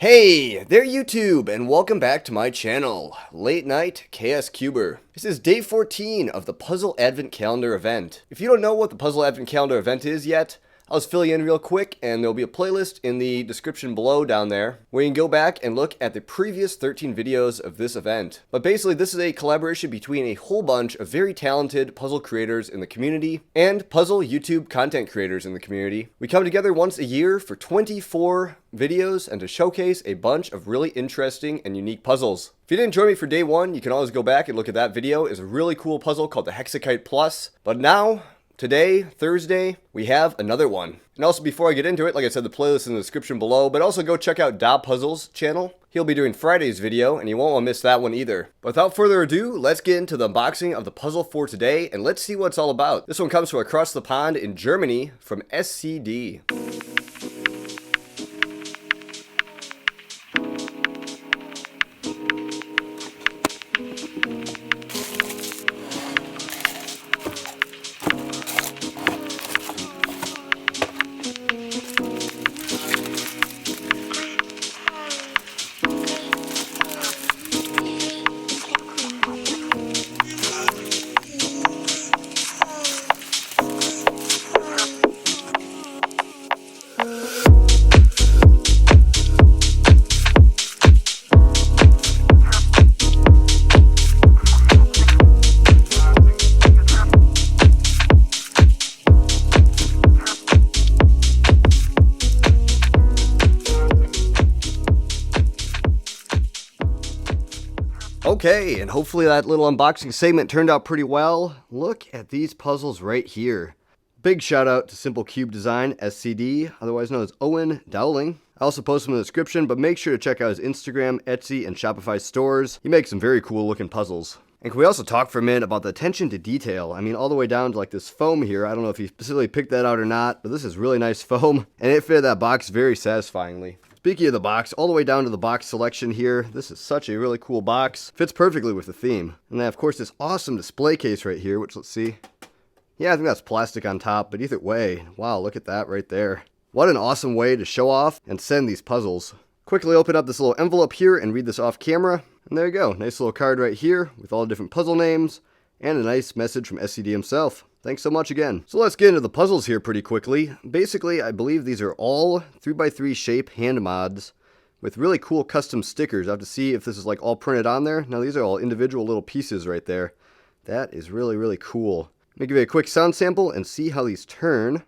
Hey there YouTube, and welcome back to my channel, Late Night Chaos Cuber. This is day 14 of the Puzzle Advent Calendar event. If you don't know what the Puzzle Advent Calendar event is yet, I'll just fill you in real quick, and there'll be a playlist in the description below down there where you can go back and look at the previous 13 videos of this event. But basically, this is a collaboration between a whole bunch of very talented puzzle creators in the community and puzzle YouTube content creators in the community. We come together once a year for 24 videos and to showcase a bunch of really interesting and unique puzzles. If you didn't join me for day one, you can always go back and look at that video. It's a really cool puzzle called the Hexakite Plus. But now, today, Thursday, we have another one. And also, before I get into it, like I said, the playlist is in the description below, but also go check out Da Puzzle's channel. He'll be doing Friday's video, and you won't want to miss that one either. But without further ado, let's get into the unboxing of the puzzle for today, and let's see what it's all about. This one comes from across the pond in Germany from SCD. Okay, and hopefully that little unboxing segment turned out pretty well. Look at these puzzles right here. Big shout out to SimpleCubeDesign, SCD, otherwise known as Owen Dowling. I also post them in the description, but make sure to check out his Instagram, Etsy, and Shopify stores. He makes some very cool looking puzzles. And can we also talk for a minute about the attention to detail? I mean, all the way down to like this foam here. I don't know if he specifically picked that out or not, but this is really nice foam, and it fitted that box very satisfyingly. Speaking of the box, all the way down to the box selection here, this is such a really cool box. Fits perfectly with the theme. And then, of course, this awesome display case right here, which, let's see. Yeah, I think that's plastic on top, but either way, wow, look at that right there. What an awesome way to show off and send these puzzles. Quickly open up this little envelope here and read this off camera. And there you go, nice little card right here with all the different puzzle names and a nice message from SCD himself. Thanks so much again. So let's get into the puzzles here pretty quickly. Basically, I believe these are all 3x3 shape hand mods with really cool custom stickers. I have to see if this is like all printed on there. Now these are all individual little pieces right there. That is really, really cool. Let me give you a quick sound sample and see how these turn.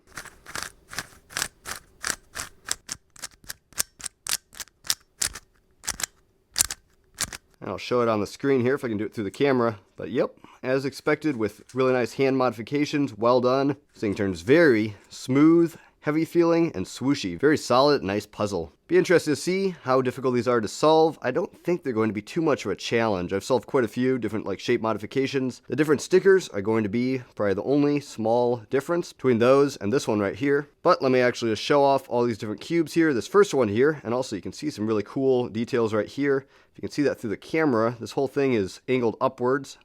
And I'll show it on the screen here if I can do it through the camera. But yep, as expected with really nice hand modifications, well done. This thing turns very smooth, heavy feeling, and swooshy. Very solid, nice puzzle. Be interested to see how difficult these are to solve. I don't think they're going to be too much of a challenge. I've solved quite a few different like shape modifications. The different stickers are going to be probably the only small difference between those and this one right here. But let me actually just show off all these different cubes here. This first one here, and also you can see some really cool details right here. If you can see that through the camera, this whole thing is angled upwards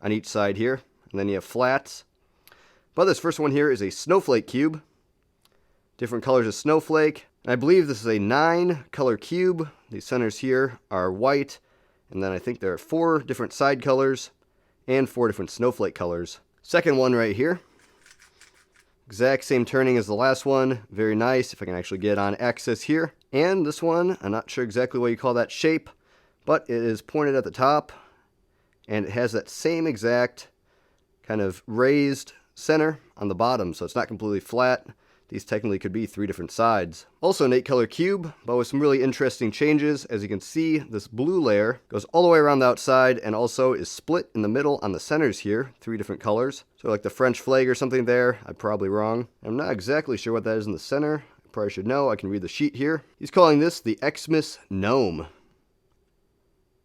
on each side here. And then you have flats. But this first one here is a snowflake cube. Different colors of snowflake. And I believe this is a 9-color cube. These centers here are white. And then I think there are 4 different side colors and 4 different snowflake colors. Second one right here. Exact same turning as the last one. Very nice, if I can actually get on axis here. And this one, I'm not sure exactly what you call that shape, but it is pointed at the top. And it has that same exact kind of raised center on the bottom, so it's not completely flat. These technically could be 3 different sides. Also an 8-color cube, but with some really interesting changes. As you can see, this blue layer goes all the way around the outside and also is split in the middle on the centers here, 3 different colors. So like the French flag or something there. I'm probably wrong. I'm not exactly sure what that is in the center. I probably should know. I can read the sheet here. He's calling this the Xmas Gnome.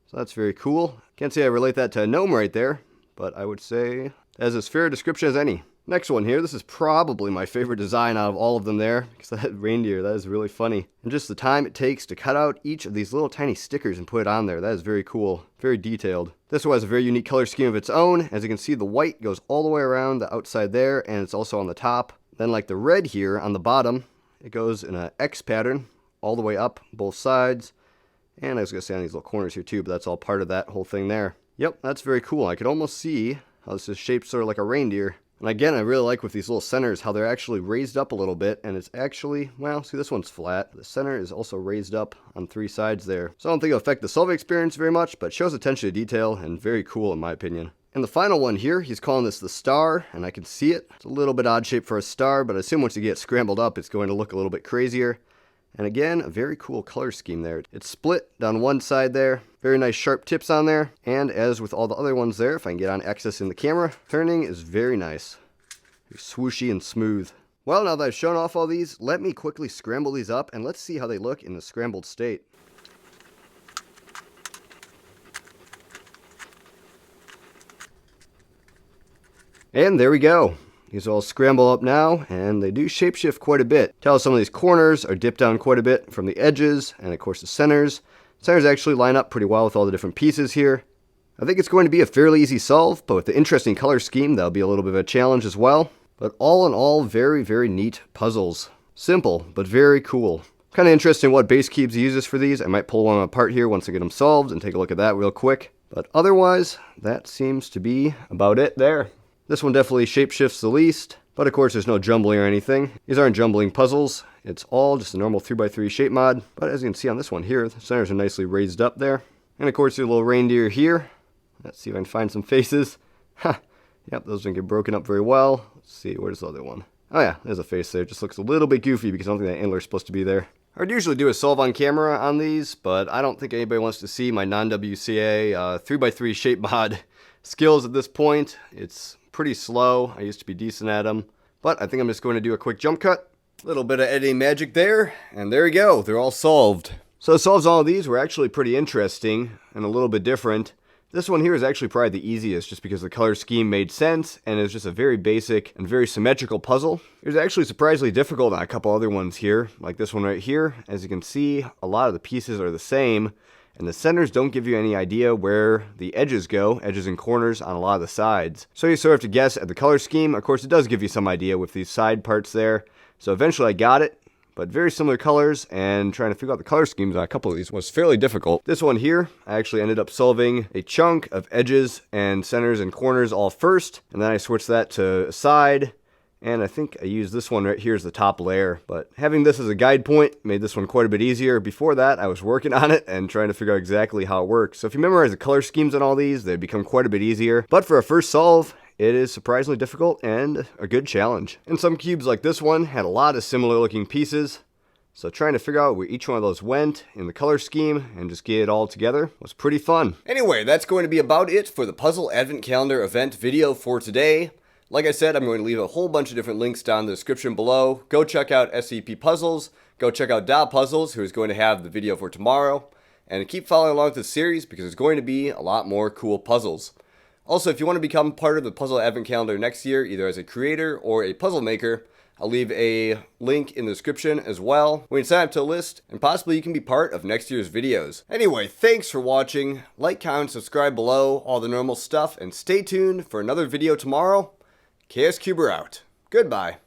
So that's very cool. Can't say I relate that to a gnome right there, but I would say that's as fair a description as any. Next one here, this is probably my favorite design out of all of them there, because that reindeer, that is really funny. And just the time it takes to cut out each of these little tiny stickers and put it on there, that is very cool, very detailed. This one has a very unique color scheme of its own. As you can see, the white goes all the way around the outside there, and it's also on the top. Then like the red here on the bottom, it goes in an X pattern all the way up both sides. And I was going to say on these little corners here too, but that's all part of that whole thing there. Yep, that's very cool. I could almost see how this is shaped sort of like a reindeer. And again, I really like with these little centers how they're actually raised up a little bit, and it's actually, well, see, this one's flat. The center is also raised up on 3 sides there. So I don't think it'll affect the solving experience very much, but shows attention to detail and very cool in my opinion. And the final one here, he's calling this the star, and I can see it. It's a little bit odd shape for a star, but I assume once you get scrambled up, it's going to look a little bit crazier. And again, a very cool color scheme there. It's split down one side there. Very nice sharp tips on there. And as with all the other ones there, if I can get on access in the camera, turning is very nice. Very swooshy and smooth. Well, now that I've shown off all these, let me quickly scramble these up and let's see how they look in the scrambled state. And there we go. These all scramble up now, and they do shapeshift quite a bit. Tell some of these corners are dipped down quite a bit from the edges, and of course the centers. Centers actually line up pretty well with all the different pieces here. I think it's going to be a fairly easy solve, but with the interesting color scheme, that'll be a little bit of a challenge as well. But all in all, very, very neat puzzles. Simple, but very cool. Kind of interesting what base cubes he uses for these. I might pull one apart here once I get them solved and take a look at that real quick. But otherwise, that seems to be about it there. This one definitely shapeshifts the least, but of course there's no jumbling or anything. These aren't jumbling puzzles. It's all just a normal 3x3 shape mod. But as you can see on this one here, the centers are nicely raised up there. And of course your little reindeer here. Let's see if I can find some faces. Ha! Yep, those didn't get broken up very well. Let's see, where's the other one? Oh yeah, there's a face there. It just looks a little bit goofy because I don't think that antler's supposed to be there. I would usually do a solve on camera on these, but I don't think anybody wants to see my non-WCA 3x3 shape mod skills at this point. It's pretty slow. I used to be decent at them, but I think I'm just going to do a quick jump cut. A little bit of editing magic there, and there we go. They're all solved. So the solves on all of these were actually pretty interesting and a little bit different. This one here is actually probably the easiest just because the color scheme made sense and it's just a very basic and very symmetrical puzzle. It was actually surprisingly difficult on a couple other ones here, like this one right here. As you can see, a lot of the pieces are the same, and the centers don't give you any idea where the edges go, edges and corners on a lot of the sides. So you sort of have to guess at the color scheme. Of course, it does give you some idea with these side parts there. So eventually I got it, but very similar colors, and trying to figure out the color schemes on a couple of these was fairly difficult. This one here, I actually ended up solving a chunk of edges and centers and corners all first, and then I switched that to side. And I think I used this one right here as the top layer. But having this as a guide point made this one quite a bit easier. Before that, I was working on it and trying to figure out exactly how it works. So if you memorize the color schemes on all these, they become quite a bit easier. But for a first solve, it is surprisingly difficult and a good challenge. And some cubes like this one had a lot of similar looking pieces. So trying to figure out where each one of those went in the color scheme and just get it all together was pretty fun. Anyway, that's going to be about it for the Puzzle Advent Calendar event video for today. Like I said, I'm going to leave a whole bunch of different links down in the description below. Go check out SCP Puzzles. Go check out Da Puzzles, who is going to have the video for tomorrow. And keep following along with this series because there's going to be a lot more cool puzzles. Also, if you want to become part of the Puzzle Advent Calendar next year, either as a creator or a puzzle maker, I'll leave a link in the description as well. We can sign up to a list, and possibly you can be part of next year's videos. Anyway, thanks for watching. Like, comment, subscribe below, all the normal stuff, and stay tuned for another video tomorrow. Chaos Cuber out. Goodbye.